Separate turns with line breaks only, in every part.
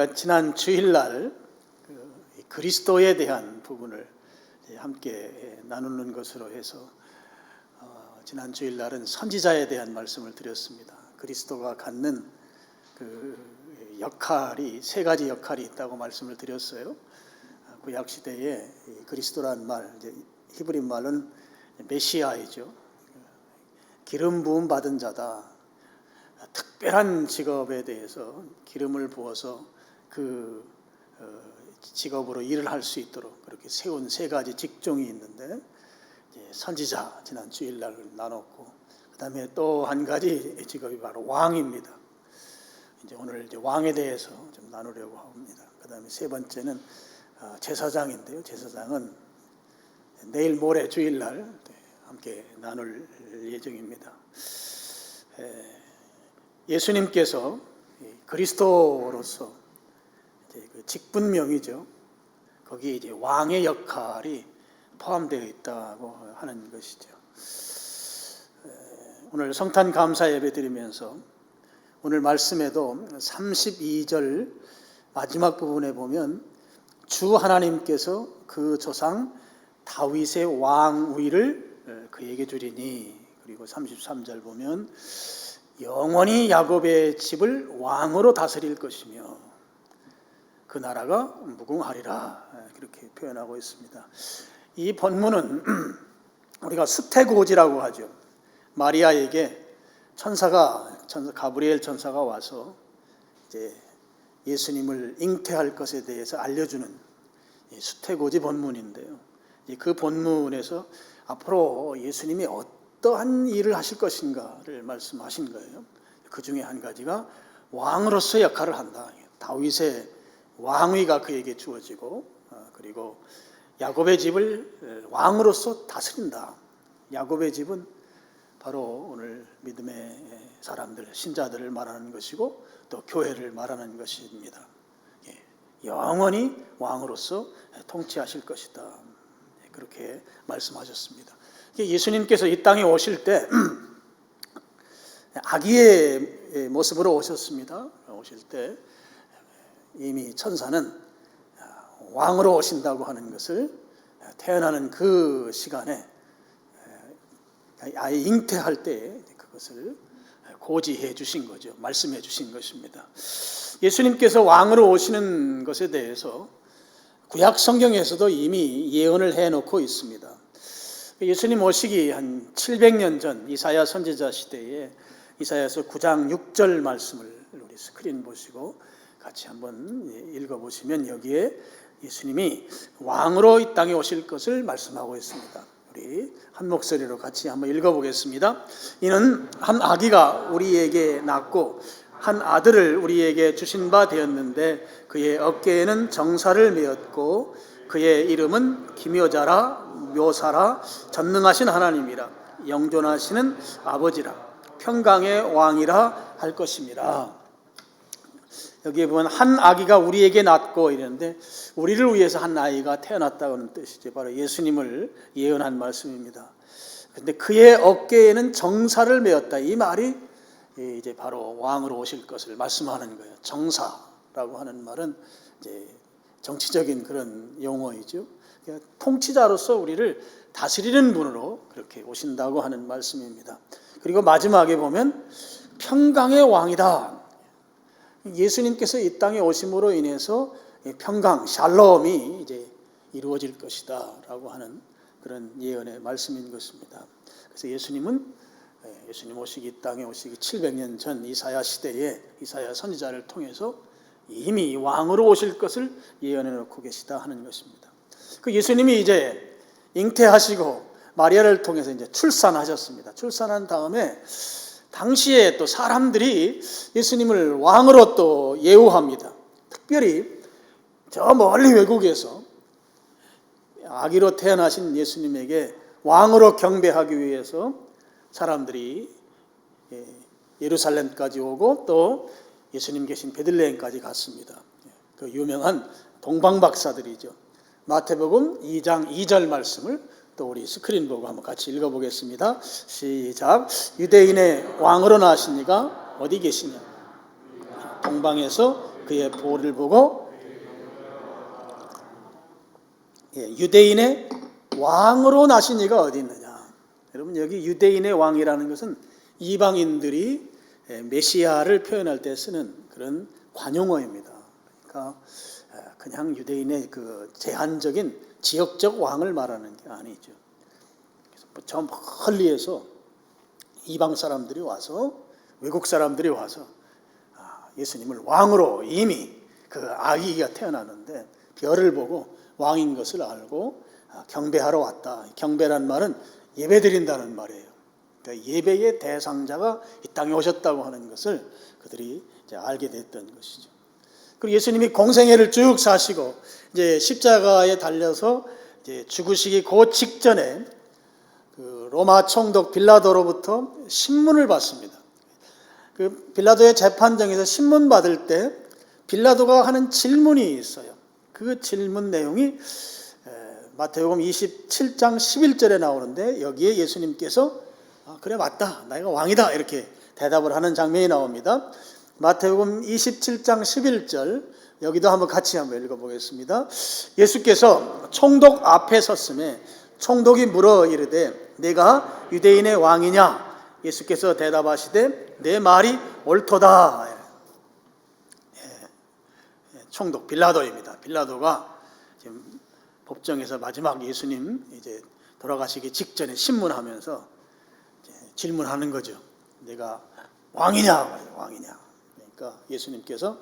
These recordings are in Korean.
우리가 지난 주일날 그리스도에 대한 부분을 함께 나누는 것으로 해서 지난 주일날은 선지자에 대한 말씀을 드렸습니다. 그리스도가 갖는 그 역할이 세 가지 역할이 있다고 말씀을 드렸어요. 구약 시대에 그리스도란 말, 히브리 말은 메시아이죠. 기름 부음 받은 자다. 특별한 직업에 대해서 기름을 부어서 그 직업으로 일을 할 수 있도록 그렇게 세운 세 가지 직종이 있는데, 선지자 지난 주일날 나눴고, 그 다음에 또 한 가지 직업이 바로 왕입니다. 오늘 왕에 대해서 좀 나누려고 합니다. 그 다음에 세 번째는 제사장인데요. 제사장은 내일 모레 주일날 함께 나눌 예정입니다. 예수님께서 그리스도로서 그 직분명이죠. 거기에 이제 왕의 역할이 포함되어 있다고 하는 것이죠. 오늘 성탄 감사 예배 드리면서 오늘 말씀에도 32절 마지막 부분에 보면 주 하나님께서 그 조상 다윗의 왕위를 그에게 주리니, 그리고 33절 보면 영원히 야곱의 집을 왕으로 다스릴 것이며 그 나라가 무궁하리라, 그렇게 표현하고 있습니다. 이 본문은 우리가 수태고지라고 하죠. 마리아에게 가브리엘 천사가 와서 이제 예수님을 잉태할 것에 대해서 알려주는 수태고지 본문인데요. 그 본문에서 앞으로 예수님이 어떠한 일을 하실 것인가를 말씀하신 거예요. 그 중에 한 가지가 왕으로서 역할을 한다. 다윗의 왕위가 그에게 주어지고, 그리고 야곱의 집을 왕으로서 다스린다. 야곱의 집은 바로 오늘 믿음의 사람들, 신자들을 말하는 것이고 또 교회를 말하는 것입니다. 영원히 왕으로서 통치하실 것이다. 그렇게 말씀하셨습니다. 예수님께서 이 땅에 오실 때 아기의 모습으로 오셨습니다. 오실 때 이미 천사는 왕으로 오신다고 하는 것을 태어나는 그 시간에 아예 잉태할 때 그것을 고지해 주신 거죠. 말씀해 주신 것입니다. 예수님께서 왕으로 오시는 것에 대해서 구약 성경에서도 이미 예언을 해놓고 있습니다. 예수님 오시기 한 700년 전 이사야 선지자 시대에 이사야서 9장 6절 말씀을 우리 스크린 보시고 같이 한번 읽어보시면 여기에 예수님이 왕으로 이 땅에 오실 것을 말씀하고 있습니다. 우리 한 목소리로 같이 한번 읽어보겠습니다. 이는 한 아기가 우리에게 낳고 한 아들을 우리에게 주신 바 되었는데 그의 어깨에는 정사를 메었고 그의 이름은 기묘자라 묘사라 전능하신 하나님이라 영존하시는 아버지라 평강의 왕이라 할 것입니다. 여기에 보면 한 아기가 우리에게 낳고 이랬는데 우리를 위해서 한 아이가 태어났다는 뜻이죠. 바로 예수님을 예언한 말씀입니다. 그런데 그의 어깨에는 정사를 메었다. 이 말이 이제 바로 왕으로 오실 것을 말씀하는 거예요. 정사라고 하는 말은 이제 정치적인 그런 용어이죠. 그러니까 통치자로서 우리를 다스리는 분으로 그렇게 오신다고 하는 말씀입니다. 그리고 마지막에 보면 평강의 왕이다. 예수님께서 이 땅에 오심으로 인해서 평강, 샬롬이 이제 이루어질 것이다라고 하는 그런 예언의 말씀인 것입니다. 그래서 예수님 오시기 이 땅에 오시기 700년 전 이사야 시대에 이사야 선지자를 통해서 이미 왕으로 오실 것을 예언해 놓고 계시다 하는 것입니다. 그 예수님이 이제 잉태하시고 마리아를 통해서 이제 출산하셨습니다. 출산한 다음에 당시에 또 사람들이 예수님을 왕으로 또 예우합니다. 특별히 저 멀리 외국에서 아기로 태어나신 예수님에게 왕으로 경배하기 위해서 사람들이 예루살렘까지 오고 또 예수님 계신 베들레헴까지 갔습니다. 그 유명한 동방박사들이죠. 마태복음 2장 2절 말씀을 또 우리 스크린 보고 한번 같이 읽어보겠습니다. 시작. 유대인의 왕으로 나시니가 어디 계시냐? 동방에서 그의 보를 보고 유대인의 왕으로 나신 이가 어디 있느냐. 여러분, 여기 유대인의 왕이라는 것은 이방인들이 메시아를 표현할 때 쓰는 그런 관용어입니다. 그러니까 그냥 유대인의 그 제한적인 지역적 왕을 말하는 게 아니죠. 그래서 저 멀리에서 이방 사람들이 와서, 외국 사람들이 와서 예수님을 왕으로, 이미 그 아기가 태어나는데 별을 보고 왕인 것을 알고 경배하러 왔다. 경배란 말은 예배 드린다는 말이에요. 그러니까 예배의 대상자가 이 땅에 오셨다고 하는 것을 그들이 이제 알게 됐던 것이죠. 그리고 예수님이 공생애를 쭉 사시고 이제 십자가에 달려서 이제 죽으시기 그 직전에 그 로마 총독 빌라도로부터 신문을 받습니다. 그 빌라도의 재판정에서 신문 받을 때 빌라도가 하는 질문이 있어요. 그 질문 내용이 마태복음 27장 11절에 나오는데, 여기에 예수님께서 그래, 맞다, 내가 왕이다, 이렇게 대답을 하는 장면이 나옵니다. 마태복음 27장 11절, 여기도 한번 같이 한번 읽어보겠습니다. 예수께서 총독 앞에 섰음에 총독이 물어 이르되 내가 유대인의 왕이냐? 예수께서 대답하시되 내 말이 옳도다. 총독 빌라도입니다. 빌라도가 지금 법정에서 마지막 예수님 이제 돌아가시기 직전에 신문하면서 질문하는 거죠. 내가 왕이냐? 왕이냐? 그러니까 예수님께서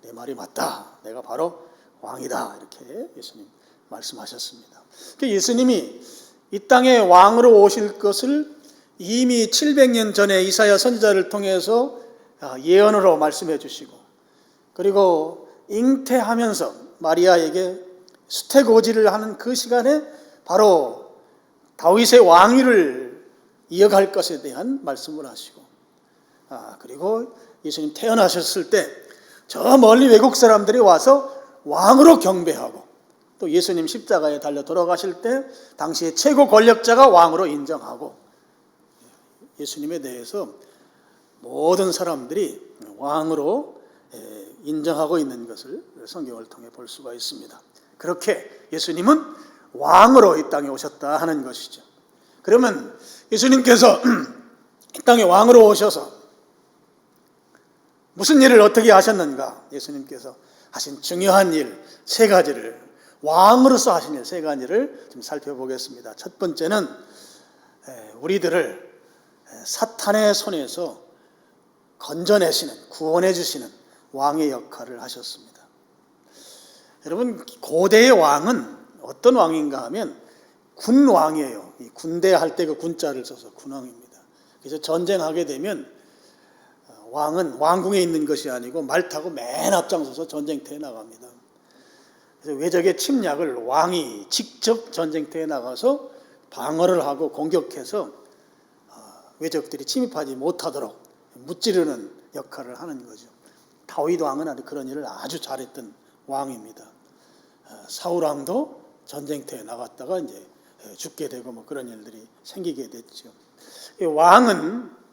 내 말이 맞다. 내가 바로 왕이다. 이렇게 예수님 말씀하셨습니다. 예수님이 이 땅에 왕으로 오실 것을 이미 700년 전에 이사야 선지자를 통해서 예언으로 말씀해 주시고, 그리고 잉태하면서 마리아에게 수태고지를 하는 그 시간에 바로 다윗의 왕위를 이어갈 것에 대한 말씀을 하시고, 그리고 예수님 태어나셨을 때 저 멀리 외국 사람들이 와서 왕으로 경배하고, 또 예수님 십자가에 달려 돌아가실 때 당시의 최고 권력자가 왕으로 인정하고, 예수님에 대해서 모든 사람들이 왕으로 인정하고 있는 것을 성경을 통해 볼 수가 있습니다. 그렇게 예수님은 왕으로 이 땅에 오셨다 하는 것이죠. 그러면 예수님께서 이 땅에 왕으로 오셔서 무슨 일을 어떻게 하셨는가? 예수님께서 하신 중요한 일 세 가지를, 왕으로서 하신 일 세 가지를 좀 살펴보겠습니다. 첫 번째는 우리들을 사탄의 손에서 건져내시는, 구원해 주시는 왕의 역할을 하셨습니다. 여러분, 고대의 왕은 어떤 왕인가 하면 군왕이에요. 군대 할 때 그 군자를 써서 군왕입니다. 그래서 전쟁하게 되면 왕은 왕궁에 있는 것이 아니고 말 타고 맨 앞장서서 전쟁터에 나갑니다. 그래서 외적의 침략을 왕이 직접 전쟁터에 나가서 방어를 하고 공격해서 외적들이 침입하지 못하도록 무찌르는 역할을 하는 거죠. 다윗 왕은 아주 그런 일을 아주 잘했던 왕입니다. 사울 왕도 전쟁터에 나갔다가 이제 죽게 되고 뭐 그런 일들이 생기게 됐죠. 왕은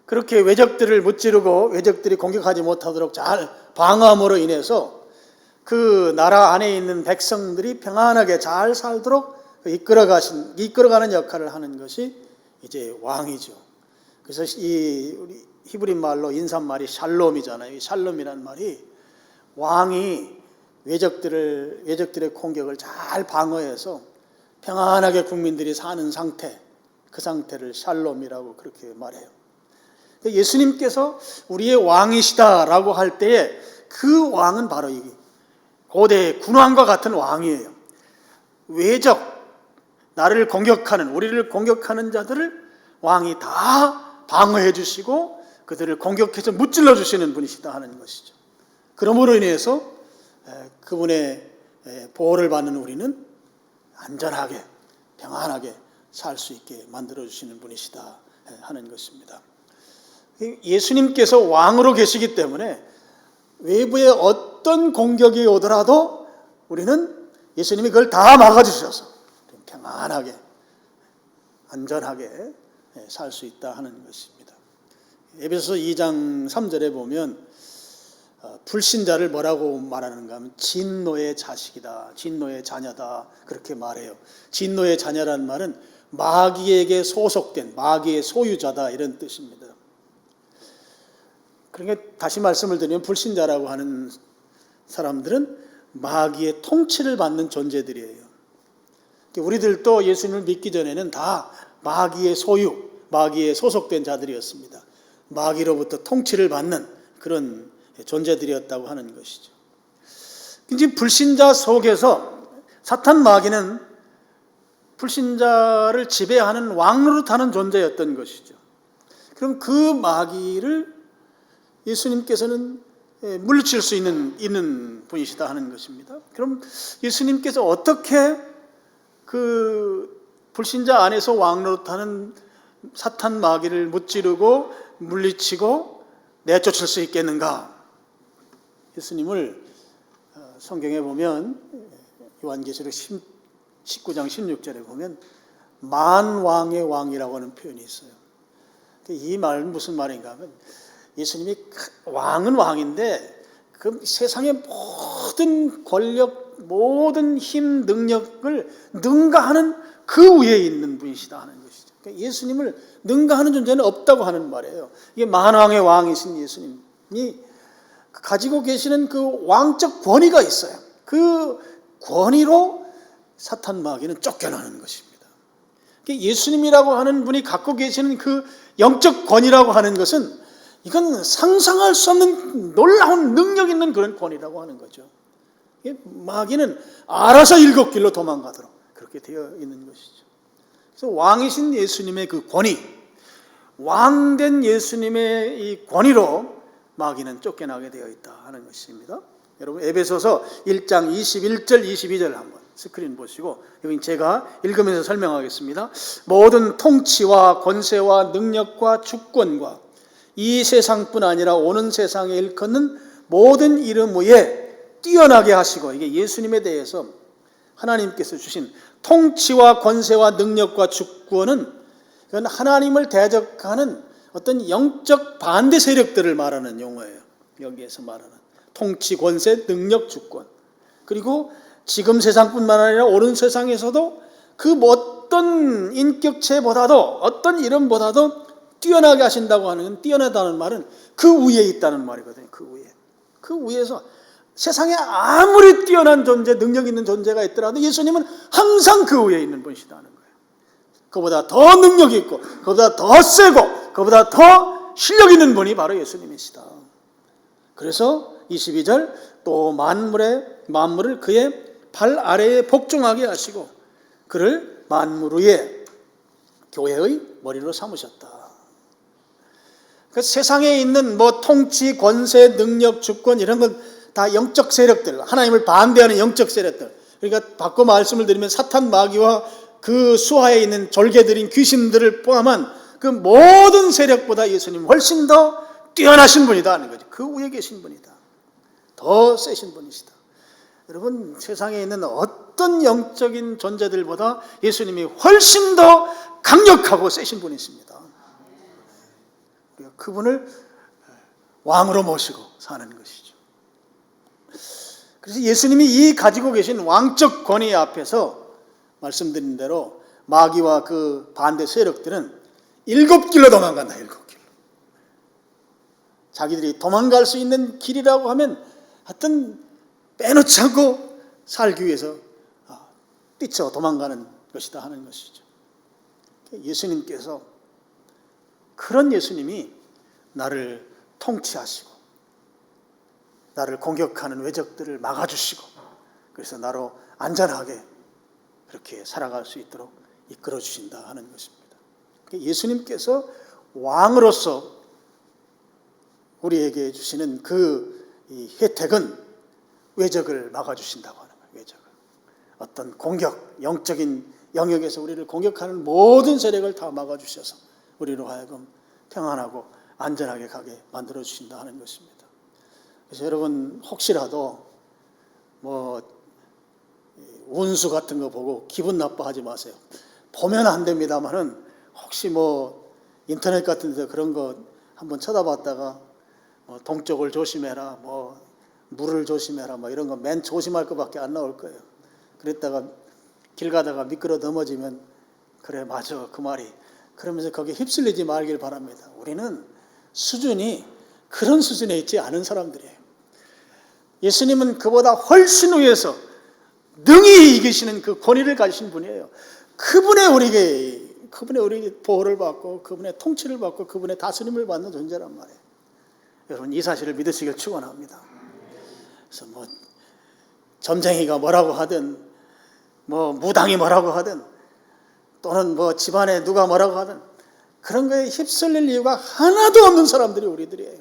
그렇게 외적들을 무찌르고 외적들이 공격하지 못하도록 잘 방어함으로 인해서 그 나라 안에 있는 백성들이 평안하게 잘 살도록 이끌어가는 역할을 하는 것이 이제 왕이죠. 그래서 우리 히브리 말로 인사말이 샬롬이잖아요. 이 샬롬이란 말이 왕이 외적들의 공격을 잘 방어해서 평안하게 국민들이 사는 상태, 그 상태를 샬롬이라고 그렇게 말해요. 예수님께서 우리의 왕이시다라고 할 때에 그 왕은 바로 이 고대 군왕과 같은 왕이에요. 외적, 나를 공격하는, 우리를 공격하는 자들을 왕이 다 방어해 주시고 그들을 공격해서 무찔러 주시는 분이시다 하는 것이죠. 그러므로 인해서 그분의 보호를 받는 우리는 안전하게 평안하게 살 수 있게 만들어 주시는 분이시다 하는 것입니다. 예수님께서 왕으로 계시기 때문에 외부에 어떤 공격이 오더라도 우리는 예수님이 그걸 다 막아주셔서 평안하게 안전하게 살 수 있다 하는 것입니다. 에베소서 2장 3절에 보면 불신자를 뭐라고 말하는가 하면 진노의 자식이다, 진노의 자녀다, 그렇게 말해요. 진노의 자녀라는 말은 마귀에게 소속된, 마귀의 소유자다, 이런 뜻입니다. 그러니까 다시 말씀을 드리면 불신자라고 하는 사람들은 마귀의 통치를 받는 존재들이에요. 우리들도 예수님을 믿기 전에는 다 마귀의 소유, 마귀에 소속된 자들이었습니다. 마귀로부터 통치를 받는 그런 존재들이었다고 하는 것이죠. 이제 불신자 속에서 사탄 마귀는 불신자를 지배하는 왕노릇하는 존재였던 것이죠. 그럼 그 마귀를 예수님께서는 물리칠 수 있는 분이시다 하는 것입니다. 그럼 예수님께서 어떻게 그 불신자 안에서 왕노릇하는 사탄 마귀를 무찌르고 물리치고 내쫓을 수 있겠는가? 예수님을 성경에 보면 요한계시록 19장 16절에 보면 만왕의 왕이라고 하는 표현이 있어요. 이 말은 무슨 말인가 하면 예수님이 왕은 왕인데 그 세상의 모든 권력, 모든 힘, 능력을 능가하는 그 위에 있는 분이시다 하는 것이죠. 그러니까 예수님을 능가하는 존재는 없다고 하는 말이에요. 이게 만왕의 왕이신 예수님이 가지고 계시는 그 왕적 권위가 있어요. 그 권위로 사탄 마귀는 쫓겨나는 것입니다. 예수님이라고 하는 분이 갖고 계시는 그 영적 권위라고 하는 것은 이건 상상할 수 없는 놀라운 능력 있는 그런 권위라고 하는 거죠. 마귀는 알아서 일곱 길로 도망가도록 그렇게 되어 있는 것이죠. 그래서 왕이신 예수님의 그 권위, 왕된 예수님의 이 권위로 마귀는 쫓겨나게 되어 있다 하는 것입니다. 여러분 에베소서 1장 21절 22절 한번 스크린 보시고 여기 제가 읽으면서 설명하겠습니다. 모든 통치와 권세와 능력과 주권과 이 세상뿐 아니라 오는 세상에 일컫는 모든 이름 위에 뛰어나게 하시고, 이게 예수님에 대해서 하나님께서 주신 통치와 권세와 능력과 주권은 그건 하나님을 대적하는 어떤 영적 반대 세력들을 말하는 용어예요. 여기에서 말하는 통치, 권세, 능력, 주권. 그리고 지금 세상뿐만 아니라 오는 세상에서도 그 어떤 인격체보다도 어떤 이름보다도 뛰어나게 하신다고 하는 건, 뛰어나다는 말은 그 위에 있다는 말이거든요. 그 위에서 세상에 아무리 뛰어난 존재, 능력 있는 존재가 있더라도 예수님은 항상 그 위에 있는 분이시다는 거예요. 그보다 더 능력이 있고 그보다 더 세고 그보다 더 실력 있는 분이 바로 예수님이시다. 그래서 22절 또 만물을 그의 발 아래에 복종하게 하시고 그를 만물 위에 교회의 머리로 삼으셨다. 그 세상에 있는 통치, 권세, 능력, 주권 이런 건 다 영적 세력들, 하나님을 반대하는 영적 세력들. 그러니까 바꿔 말씀을 드리면 사탄 마귀와 그 수하에 있는 졸개들인 귀신들을 포함한 그 모든 세력보다 예수님 훨씬 더 뛰어나신 분이다 하는 거죠. 그 위에 계신 분이다. 더 세신 분이시다. 여러분, 세상에 있는 어떤 영적인 존재들보다 예수님이 훨씬 더 강력하고 세신 분이십니다. 그분을 왕으로 모시고 사는 것이죠. 그래서 예수님이 이 가지고 계신 왕적 권위 앞에서 말씀드린 대로 마귀와 그 반대 세력들은 일곱 길로 도망간다. 일곱 길로. 자기들이 도망갈 수 있는 길이라고 하면 하여튼 빼놓지 않고 살기 위해서 뛰쳐 도망가는 것이다 하는 것이죠. 예수님께서, 그런 예수님이 나를 통치하시고 나를 공격하는 외적들을 막아주시고 그래서 나로 안전하게 그렇게 살아갈 수 있도록 이끌어 주신다 하는 것입니다. 예수님께서 왕으로서 우리에게 주시는 그 혜택은 외적을 막아주신다고 하는 거예요. 외적을. 어떤 공격, 영적인 영역에서 우리를 공격하는 모든 세력을 다 막아주셔서 우리로 하여금 평안하고 안전하게 가게 만들어 주신다 하는 것입니다. 그래서 여러분 혹시라도 운수 같은 거 보고 기분 나빠하지 마세요. 보면 안 됩니다만은 혹시 인터넷 같은 데서 그런 거 한번 쳐다봤다가 동쪽을 조심해라, 물을 조심해라, 이런 거 맨 조심할 것밖에 안 나올 거예요. 그랬다가 길 가다가 미끄러 넘어지면 그래 맞아 그 말이, 그러면서 거기에 휩쓸리지 말길 바랍니다. 우리는 수준이 그런 수준에 있지 않은 사람들이에요. 예수님은 그보다 훨씬 위에서 능히 이기시는 그 권위를 가지신 분이에요. 그분의 우리 보호를 받고 그분의 통치를 받고 그분의 다스림을 받는 존재란 말이에요. 여러분 이 사실을 믿으시길 축원합니다. 그래서 점쟁이가 뭐라고 하든 무당이 뭐라고 하든 또는 집안에 누가 뭐라고 하든 그런 거에 휩쓸릴 이유가 하나도 없는 사람들이 우리들이에요.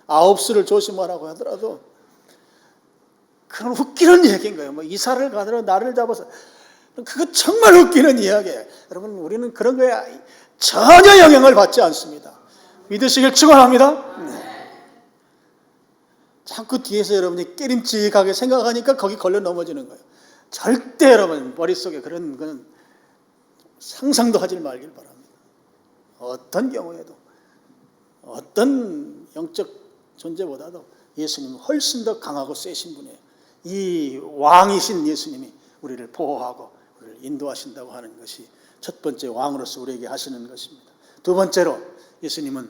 아홉수를 조심하라고 하더라도 그런 웃기는 얘기인 거예요. 이사를 가더라도 나를 잡아서, 그거 정말 웃기는 이야기예요. 여러분 우리는 그런 거에 전혀 영향을 받지 않습니다. 믿으시길 축원합니다. 자꾸 뒤에서 여러분이 깨림직하게 생각하니까 거기 걸려 넘어지는 거예요. 절대 여러분 머릿속에 그런 건 상상도 하지 말길 바랍니다. 어떤 경우에도 어떤 영적 존재보다도 예수님은 훨씬 더 강하고 세신 분이에요. 이 왕이신 예수님이 우리를 보호하고 우리를 인도하신다고 하는 것이 첫 번째 왕으로서 우리에게 하시는 것입니다. 두 번째로 예수님은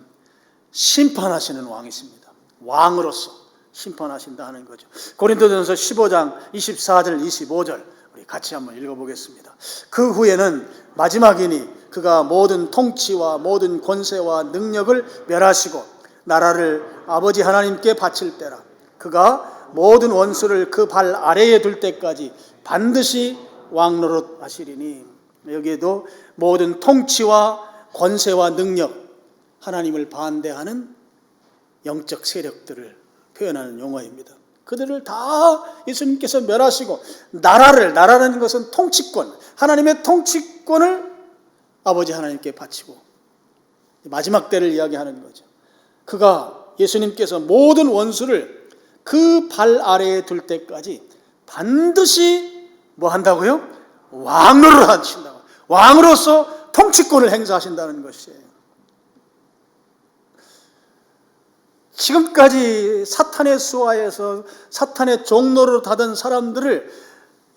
심판하시는 왕이십니다. 왕으로서 심판하신다 하는 거죠. 고린도전서 15장 24절 25절 우리 같이 한번 읽어보겠습니다. 그 후에는 마지막이니 그가 모든 통치와 모든 권세와 능력을 멸하시고 나라를 아버지 하나님께 바칠 때라. 그가 모든 원수를 그 발 아래에 둘 때까지 반드시 왕노릇 하시리니, 여기에도 모든 통치와 권세와 능력, 하나님을 반대하는 영적 세력들을 표현하는 용어입니다. 그들을 다 예수님께서 멸하시고 나라라는 것은 통치권, 하나님의 통치권을 아버지 하나님께 바치고 마지막 때를 이야기하는 거죠. 그가 예수님께서 모든 원수를 그 발 아래에 둘 때까지 반드시 뭐 한다고요? 왕으로 하신다고. 왕으로서 통치권을 행사하신다는 것이에요. 지금까지 사탄의 수하에서 사탄의 종로로 다던 사람들을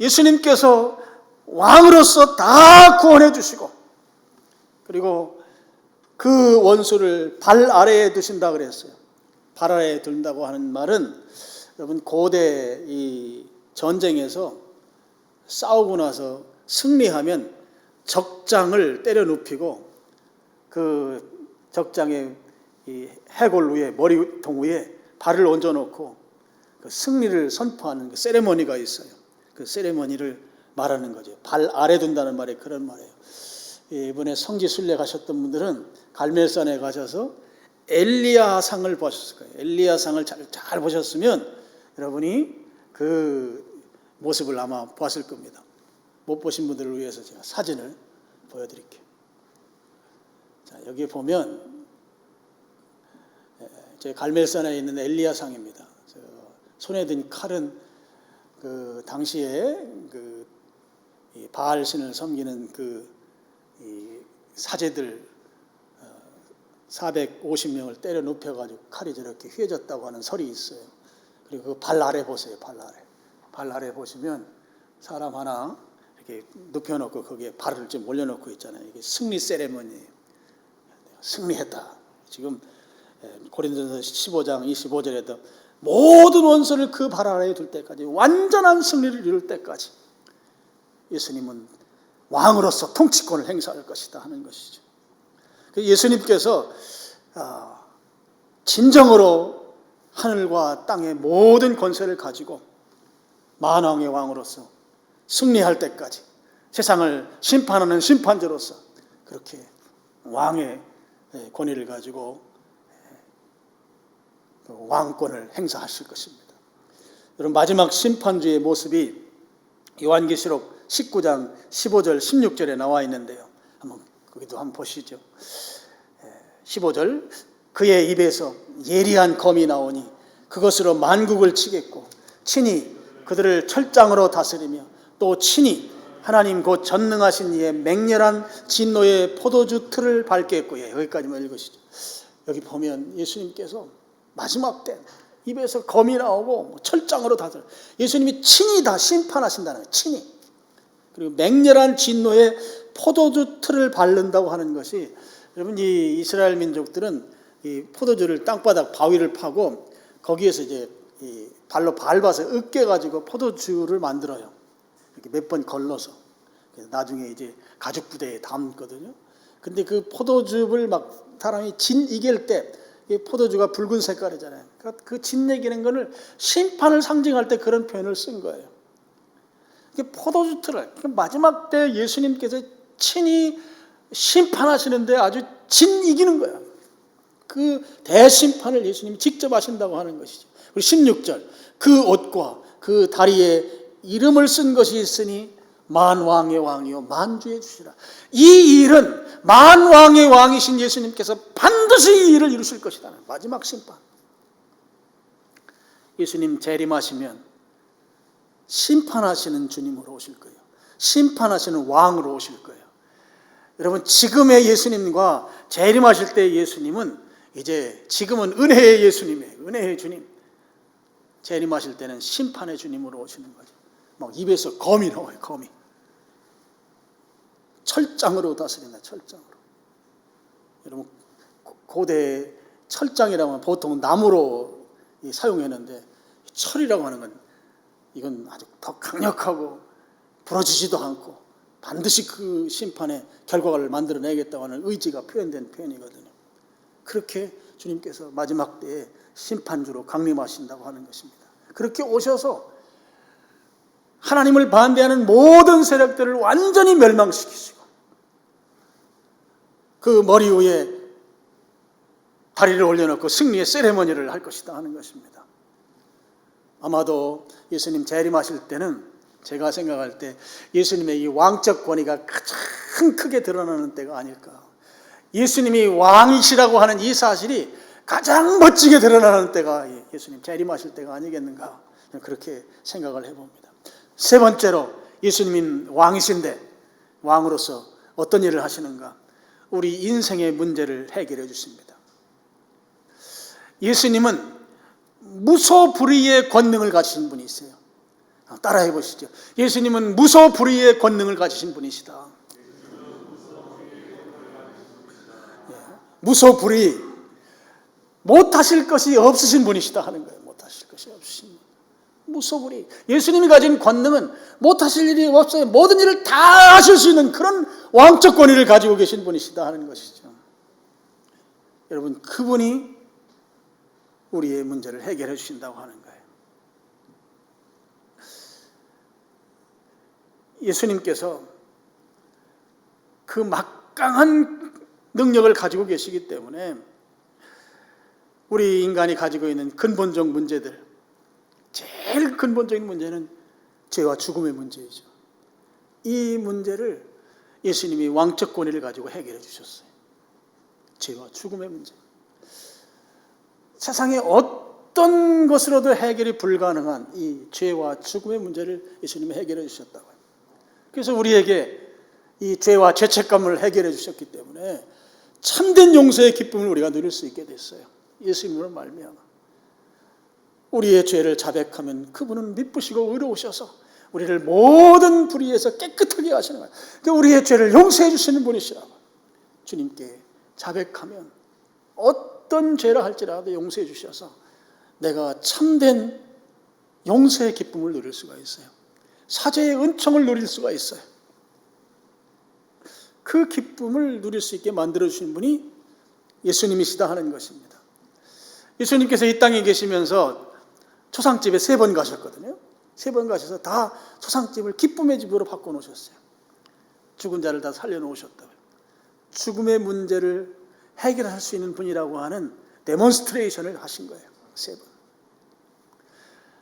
예수님께서 왕으로서 다 구원해 주시고, 그리고 그 원수를 발 아래에 두신다 그랬어요. 발 아래에 둔다고 하는 말은 여러분 고대 이 전쟁에서 싸우고 나서 승리하면 적장을 때려 눕히고 그 적장의 이 해골 위에, 머리통 위에 발을 얹어놓고 그 승리를 선포하는 그 세레머니가 있어요. 그 세레머니를 말하는 거죠. 발 아래 둔다는 말이 그런 말이에요. 이번에 성지 순례 가셨던 분들은 갈멜산에 가셔서 엘리야상을 보셨을 거예요. 엘리야상을 잘 보셨으면 여러분이 그 모습을 아마 보았을 겁니다. 못 보신 분들을 위해서 제가 사진을 보여드릴게요. 자, 여기 보면 제 갈멜산에 있는 엘리야상입니다. 손에 든 칼은 그 당시에 그 바알 신을 섬기는 그 사제들 450명을 때려 눕혀가지고 칼이 저렇게 휘어졌다고 하는 설이 있어요. 그리고 그 발 아래 보세요. 발 아래 보시면 사람 하나 이렇게 눕혀놓고 거기에 발을 좀 올려놓고 있잖아요. 이게 승리 세레머니예요. 승리했다. 지금 고린도전서 15장 25절에도 모든 원수를 그 발 아래에 둘 때까지, 완전한 승리를 이룰 때까지 예수님은 왕으로서 통치권을 행사할 것이다 하는 것이죠. 예수님께서 진정으로 하늘과 땅의 모든 권세를 가지고 만왕의 왕으로서 승리할 때까지 세상을 심판하는 심판자로서 그렇게 왕의 권위를 가지고 왕권을 행사하실 것입니다. 여러분 마지막 심판주의 모습이 요한계시록 19장 15절 16절에 나와 있는데요. 거기도 한번 보시죠. 15절 그의 입에서 예리한 검이 나오니 그것으로 만국을 치겠고 친히 그들을 철장으로 다스리며 또 친히 하나님 곧 전능하신 이의 맹렬한 진노의 포도주 틀을 밟겠고, 여기까지만 읽으시죠. 여기 보면 예수님께서 마지막 때 입에서 검이 나오고 철장으로 다 들어. 예수님이 친히 다 심판하신다는 거예요. 친히. 그리고 맹렬한 진노에 포도주 틀을 바른다고 하는 것이, 여러분 이 이스라엘 민족들은 이 포도주를 땅바닥 바위를 파고 거기에서 이제 이 발로 밟아서 으깨 가지고 포도주를 만들어요. 이렇게 몇 번 걸러서. 그래서 나중에 이제 가죽 부대에 담거든요. 근데 그 포도즙을 막 사람이 진 이길 때 이 포도주가 붉은 색깔이잖아요. 그러니까 그 진 이기는 거를 심판을 상징할 때 그런 표현을 쓴 거예요. 이게 포도주 틀을 마지막 때 예수님께서 친히 심판하시는데 아주 진 이기는 거야. 그 대심판을 예수님이 직접 하신다고 하는 것이죠. 그리고 16절, 그 옷과 그 다리에 이름을 쓴 것이 있으니 만왕의 왕이요 만주의 주시라. 이 일은 만왕의 왕이신 예수님께서 반드시 이 일을 이루실 것이다. 마지막 심판. 예수님 재림하시면 심판하시는 주님으로 오실 거예요. 심판하시는 왕으로 오실 거예요. 여러분 지금의 예수님과 재림하실 때 예수님은 이제 지금은 은혜의 예수님이에요. 은혜의 주님. 재림하실 때는 심판의 주님으로 오시는 거죠. 막 입에서 검이 나와요. 검이. 철장으로 다스린다. 철장으로. 여러분 고대 철장이라면 보통 나무로 사용했는데 철이라고 하는 건 이건 아주 더 강력하고 부러지지도 않고 반드시 그 심판의 결과를 만들어내겠다고 하는 의지가 표현된 표현이거든요. 그렇게 주님께서 마지막 때에 심판주로 강림하신다고 하는 것입니다. 그렇게 오셔서 하나님을 반대하는 모든 세력들을 완전히 멸망시키시고 그 머리 위에 다리를 올려놓고 승리의 세레머니를 할 것이다 하는 것입니다. 아마도 예수님 재림하실 때는 제가 생각할 때 예수님의 이 왕적 권위가 가장 크게 드러나는 때가 아닐까. 예수님이 왕이시라고 하는 이 사실이 가장 멋지게 드러나는 때가 예수님 재림하실 때가 아니겠는가, 그렇게 생각을 해봅니다. 세 번째로 예수님은 왕이신데 왕으로서 어떤 일을 하시는가? 우리 인생의 문제를 해결해 주십니다. 예수님은 무소불위의 권능을 가지신 분이세요. 따라해 보시죠. 예수님은 무소불위의 권능을 가지신 분이시다. 무소불위, 못하실 것이 없으신 분이시다 하는 거예요. 못하실 것이 없으신 분. 무소불위. 예수님이 가진 권능은 못하실 일이 없어요. 모든 일을 다 하실 수 있는 그런 왕적 권위를 가지고 계신 분이시다 하는 것이죠. 여러분 그분이 우리의 문제를 해결해 주신다고 하는 거예요. 예수님께서 그 막강한 능력을 가지고 계시기 때문에 우리 인간이 가지고 있는 근본적 문제들, 제일 근본적인 문제는 죄와 죽음의 문제이죠. 이 문제를 예수님이 왕적 권위를 가지고 해결해 주셨어요. 죄와 죽음의 문제. 세상에 어떤 것으로도 해결이 불가능한 이 죄와 죽음의 문제를 예수님이 해결해 주셨다고요. 그래서 우리에게 이 죄와 죄책감을 해결해 주셨기 때문에 참된 용서의 기쁨을 우리가 누릴 수 있게 됐어요. 예수님으로 말미암아. 우리의 죄를 자백하면 그분은 미쁘시고 의로우셔서 우리를 모든 불의에서 깨끗하게 하시는 거예요. 그러니까 우리의 죄를 용서해 주시는 분이시라고. 주님께 자백하면 어떤 죄라 할지라도 용서해 주셔서 내가 참된 용서의 기쁨을 누릴 수가 있어요. 사죄의 은총을 누릴 수가 있어요. 그 기쁨을 누릴 수 있게 만들어주신 분이 예수님이시다 하는 것입니다. 예수님께서 이 땅에 계시면서 초상집에 3번 가셨거든요. 3번 가셔서 다 초상집을 기쁨의 집으로 바꿔놓으셨어요. 죽은 자를 다 살려놓으셨다고요. 죽음의 문제를 해결할 수 있는 분이라고 하는 데몬스트레이션을 하신 거예요. 3번.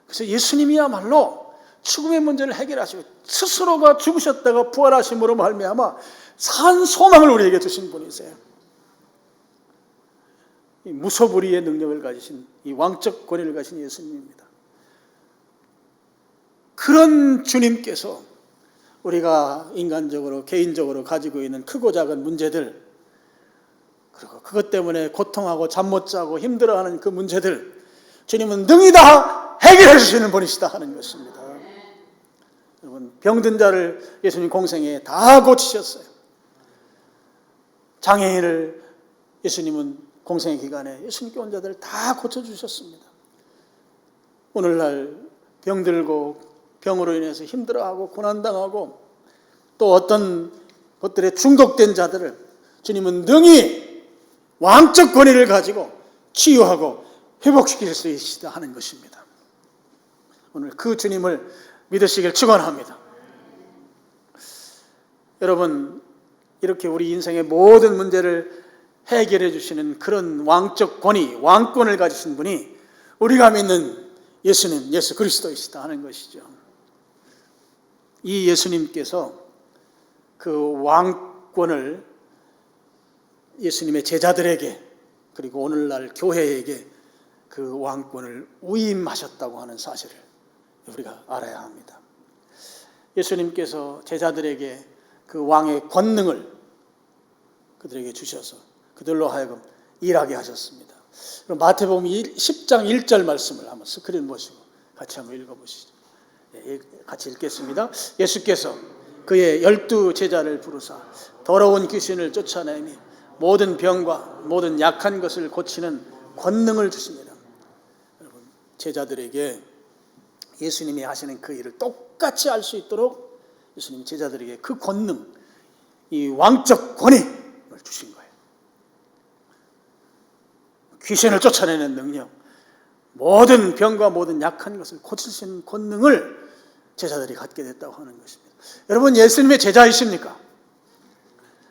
그래서 예수님이야말로 죽음의 문제를 해결하시고 스스로가 죽으셨다가 부활하심으로 말미암아 산 소망을 우리에게 주신 분이세요. 이 무소불위의 능력을 가지신, 이 왕적 권위를 가진 예수님입니다. 그런 주님께서 우리가 인간적으로 개인적으로 가지고 있는 크고 작은 문제들, 그리고 그것 때문에 고통하고 잠 못 자고 힘들어하는 그 문제들 주님은 능히 다 해결해 주시는 분이시다 하는 것입니다. 여러분, 병든 자를 예수님 공생에 다 고치셨어요. 장애인을 예수님은 공생의 기간에 예수님께 온 자들을 다 고쳐주셨습니다. 오늘날 병들고 병으로 인해서 힘들어하고 고난당하고 또 어떤 것들에 중독된 자들을 주님은 능히 왕적 권위를 가지고 치유하고 회복시킬 수 있다 하는 것입니다. 오늘 그 주님을 믿으시길 축원합니다. 여러분, 이렇게 우리 인생의 모든 문제를 해결해 주시는 그런 왕적 권위, 왕권을 가지신 분이 우리가 믿는 예수님, 예수 그리스도이시다 하는 것이죠. 이 예수님께서 그 왕권을 예수님의 제자들에게 그리고 오늘날 교회에게 그 왕권을 위임하셨다고 하는 사실을 우리가 알아야 합니다. 예수님께서 제자들에게 그 왕의 권능을 그들에게 주셔서 그들로 하여금 일하게 하셨습니다. 그럼 마태복음 10장 1절 말씀을 한번 스크린 보시고 같이 한번 읽어보시죠. 같이 읽겠습니다. 예수께서 그의 12 제자를 부르사 더러운 귀신을 쫓아내며 모든 병과 모든 약한 것을 고치는 권능을 주십니다. 여러분, 제자들에게 예수님이 하시는 그 일을 똑같이 할 수 있도록 예수님 제자들에게 그 권능, 이 왕적 권위를 주신 거예요. 귀신을 쫓아내는 능력, 모든 병과 모든 약한 것을 고칠 수 있는 권능을 제자들이 갖게 됐다고 하는 것입니다. 여러분, 예수님의 제자이십니까?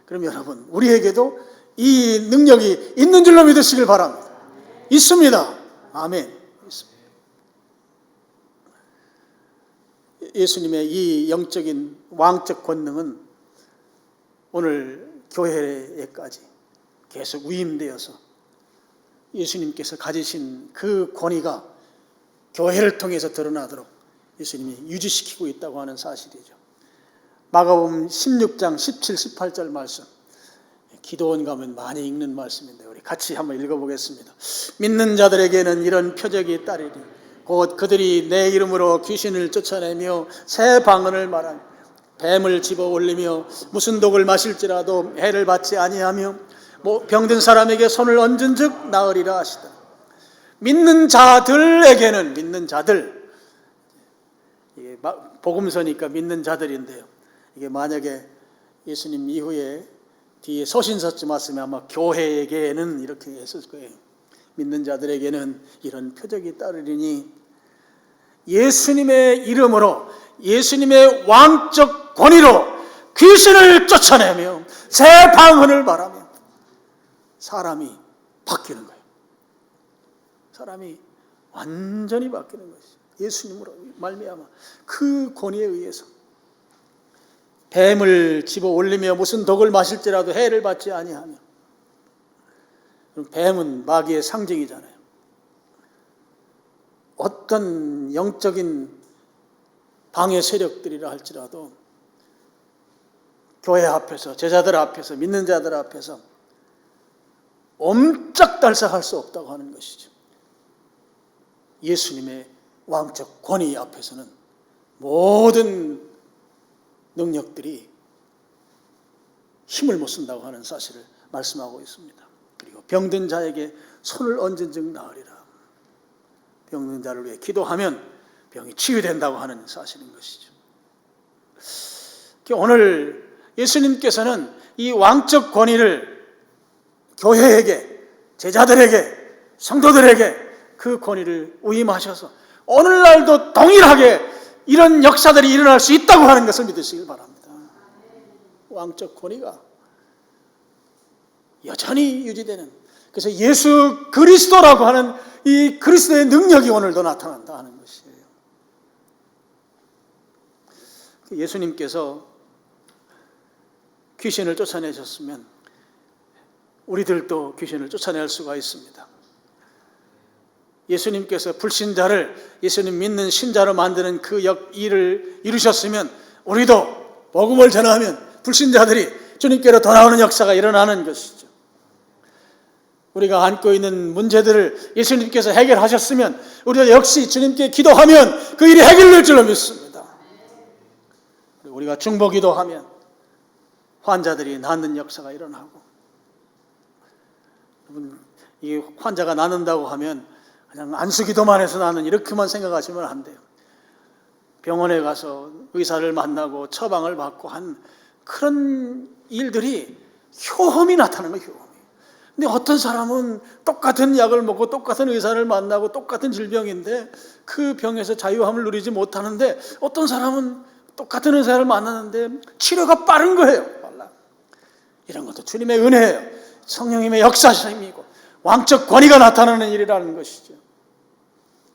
그럼 여러분, 우리에게도 이 능력이 있는 줄로 믿으시길 바랍니다. 있습니다. 아멘. 있습니다. 예수님의 이 영적인 왕적 권능은 오늘 교회에까지 계속 위임되어서 예수님께서 가지신 그 권위가 교회를 통해서 드러나도록 예수님이 유지시키고 있다고 하는 사실이죠. 마가복음 16장 17, 18절 말씀, 기도원 가면 많이 읽는 말씀인데 우리 같이 한번 읽어보겠습니다. 믿는 자들에게는 이런 표적이 따르리. 곧 그들이 내 이름으로 귀신을 쫓아내며 새 방언을 말하며 뱀을 집어 올리며 무슨 독을 마실지라도 해를 받지 아니하며 병든 사람에게 손을 얹은 즉 나으리라 하시다. 믿는 자들에게는, 믿는 자들, 이게 복음서니까 믿는 자들인데요, 이게 만약에 예수님 이후에 뒤에 서신서쯤 왔으면 아마 교회에게는 이렇게 했을 거예요. 믿는 자들에게는 이런 표적이 따르리니 예수님의 이름으로, 예수님의 왕적 권위로 귀신을 쫓아내며 새 방언을 말하며 사람이 바뀌는 거예요. 사람이 완전히 바뀌는 것이죠. 예수님으로 말미암아 그 권위에 의해서 뱀을 집어 올리며 무슨 독을 마실지라도 해를 받지 아니하며. 뱀은 마귀의 상징이잖아요. 어떤 영적인 방해 세력들이라 할지라도 교회 앞에서, 제자들 앞에서, 믿는 자들 앞에서 옴짝달싹할 수 없다고 하는 것이죠. 예수님의 왕적 권위 앞에서는 모든 능력들이 힘을 못 쓴다고 하는 사실을 말씀하고 있습니다. 그리고 병든 자에게 손을 얹은 즉 나으리라. 병든 자를 위해 기도하면 병이 치유된다고 하는 사실인 것이죠. 오늘 예수님께서는 이 왕적 권위를 교회에게, 제자들에게, 성도들에게 그 권위를 위임하셔서 오늘날도 동일하게 이런 역사들이 일어날 수 있다고 하는 것을 믿으시길 바랍니다. 왕적 권위가 여전히 유지되는, 그래서 예수 그리스도라고 하는 이 그리스도의 능력이 오늘도 나타난다 하는 것이에요. 예수님께서 귀신을 쫓아내셨으면 우리들도 귀신을 쫓아낼 수가 있습니다. 예수님께서 불신자를 예수님 믿는 신자로 만드는 그 일을 이루셨으면 우리도 복음을 전하면 불신자들이 주님께로 돌아오는 역사가 일어나는 것이죠. 우리가 안고 있는 문제들을 예수님께서 해결하셨으면 우리가 역시 주님께 기도하면 그 일이 해결될 줄로 믿습니다. 우리가 중보 기도하면 환자들이 낫는 역사가 일어나고, 여러분, 이 환자가 낫는다고 하면 그냥 안수기도만 해서 나는 이렇게만 생각하시면 안 돼요. 병원에 가서 의사를 만나고 처방을 받고 한 그런 일들이 효험이 나타나는 거예요. 효험이. 근데 어떤 사람은 똑같은 약을 먹고 똑같은 의사를 만나고 똑같은 질병인데 그 병에서 자유함을 누리지 못하는데, 어떤 사람은 똑같은 의사를 만나는데 치료가 빠른 거예요. 빨라. 이런 것도 주님의 은혜예요. 성령님의 역사심이고 왕적 권위가 나타나는 일이라는 것이죠.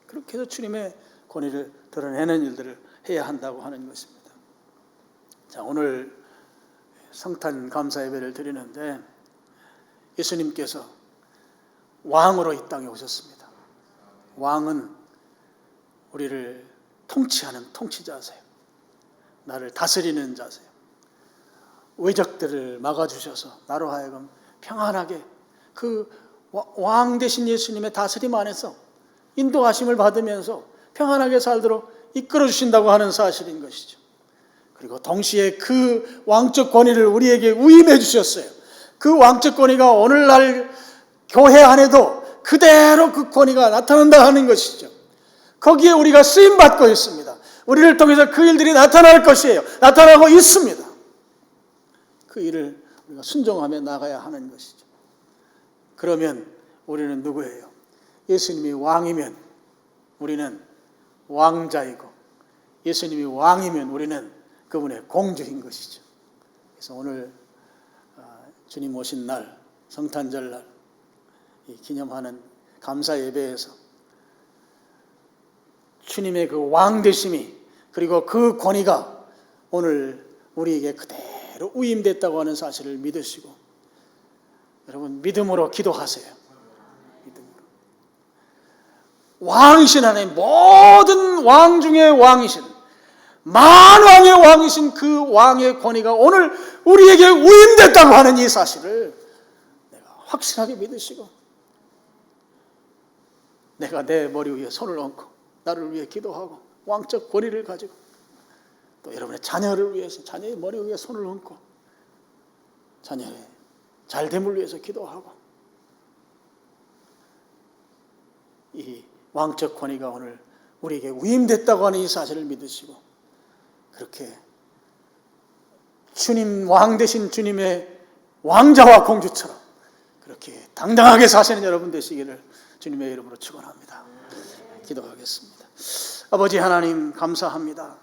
그렇게 해서 주님의 권위를 드러내는 일들을 해야 한다고 하는 것입니다. 자, 오늘 성탄 감사 예배를 드리는데 예수님께서 왕으로 이 땅에 오셨습니다. 왕은 우리를 통치하는 통치자세요. 나를 다스리는 자세요. 외적들을 막아주셔서 나로 하여금 평안하게 그 왕 되신 예수님의 다스림 안에서 인도하심을 받으면서 평안하게 살도록 이끌어 주신다고 하는 사실인 것이죠. 그리고 동시에 그 왕적 권위를 우리에게 위임해 주셨어요. 그 왕적 권위가 오늘날 교회 안에도 그대로 그 권위가 나타난다 하는 것이죠. 거기에 우리가 쓰임 받고 있습니다. 우리를 통해서 그 일들이 나타날 것이에요. 나타나고 있습니다. 그 일을 우리가 순종하며 나가야 하는 것이죠. 그러면 우리는 누구예요? 예수님이 왕이면 우리는 왕자이고, 예수님이 왕이면 우리는 그분의 공주인 것이죠. 그래서 오늘 주님 오신 날, 성탄절날 이 기념하는 감사 예배에서 주님의 그 왕되심이, 그리고 그 권위가 오늘 우리에게 그대로 위임됐다고 하는 사실을 믿으시고, 여러분 믿음으로 기도하세요. 믿음으로. 왕이신 하나님, 모든 왕 중에 왕이신, 만왕의 왕이신 그 왕의 권위가 오늘 우리에게 위임됐다고 하는 이 사실을 내가 확실하게 믿으시고, 내가 내 머리 위에 손을 얹고 나를 위해 기도하고 왕적 권위를 가지고, 또 여러분의 자녀를 위해서 자녀의 머리 위에 손을 얹고 자녀의 잘됨을 위해서 기도하고, 이 왕적 권위가 오늘 우리에게 위임됐다고 하는 이 사실을 믿으시고, 그렇게 주님, 왕 되신 주님의 왕자와 공주처럼 그렇게 당당하게 사시는 여러분 되시기를 주님의 이름으로 축원합니다. 기도하겠습니다. 아버지 하나님, 감사합니다.